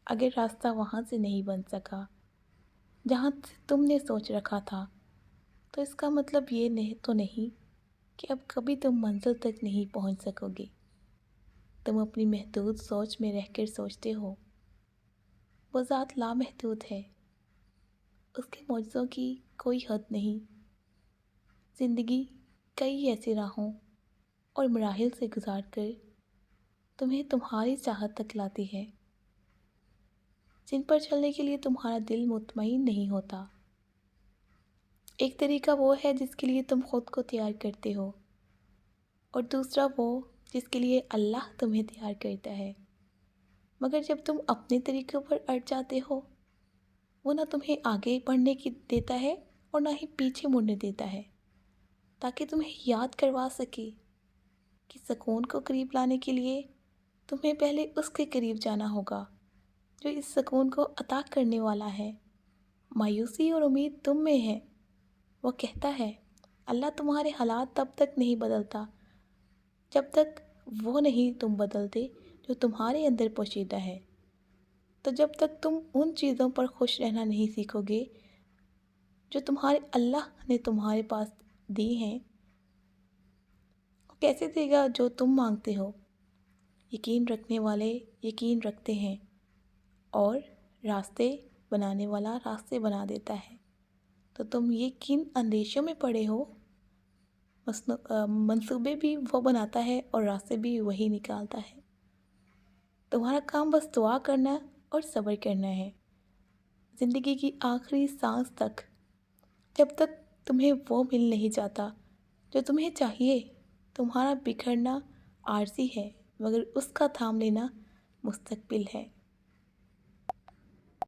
اگر راستہ وہاں سے نہیں بن سکا جہاں سے تم نے سوچ رکھا تھا، تو اس کا مطلب یہ نہیں کہ اب کبھی تم منزل تک نہیں پہنچ سکو گے۔ تم اپنی محدود سوچ میں رہ کر سوچتے ہو، وہ ذات لامحدود ہے، اس کے معجزوں کی کوئی حد نہیں۔ زندگی کئی ایسے راہوں اور مراحل سے گزار کر تمہیں تمہاری چاہت تک لاتی ہے، جن پر چلنے کے لیے تمہارا دل مطمئن نہیں ہوتا۔ ایک طریقہ وہ ہے جس کے لیے تم خود کو تیار کرتے ہو، اور دوسرا وہ جس کے لیے اللہ تمہیں تیار کرتا ہے۔ مگر جب تم اپنے طریقوں پر اٹ جاتے ہو، وہ نہ تمہیں آگے بڑھنے کی دیتا ہے اور نہ ہی پیچھے مڑنے دیتا ہے، تاکہ تمہیں یاد کروا سکے کہ سکون کو قریب لانے کے لیے تمہیں پہلے اس کے قریب جانا ہوگا جو اس سکون کو عطا کرنے والا ہے۔ مایوسی اور امید تم میں ہے۔ وہ کہتا ہے، اللہ تمہارے حالات تب تک نہیں بدلتا جب تک وہ نہیں تم بدلتے جو تمہارے اندر پوشیدہ ہے۔ تو جب تک تم ان چیزوں پر خوش رہنا نہیں سیکھو گے جو تمہارے اللہ نے تمہارے پاس دی ہیں، وہ کیسے دے گا جو تم مانگتے ہو؟ یقین رکھنے والے یقین رکھتے ہیں، اور راستے بنانے والا راستے بنا دیتا ہے۔ تو تم یہ کن اندیشوں میں پڑے ہو؟ منصوبے بھی وہ بناتا ہے اور راستے بھی وہی نکالتا ہے۔ تمہارا کام بس دعا کرنا اور صبر کرنا ہے، زندگی کی آخری سانس تک، جب تک تمہیں وہ مل نہیں جاتا جو تمہیں چاہیے۔ تمہارا بکھرنا عارضی ہے، مگر اس کا تھام لینا مستقبل ہے۔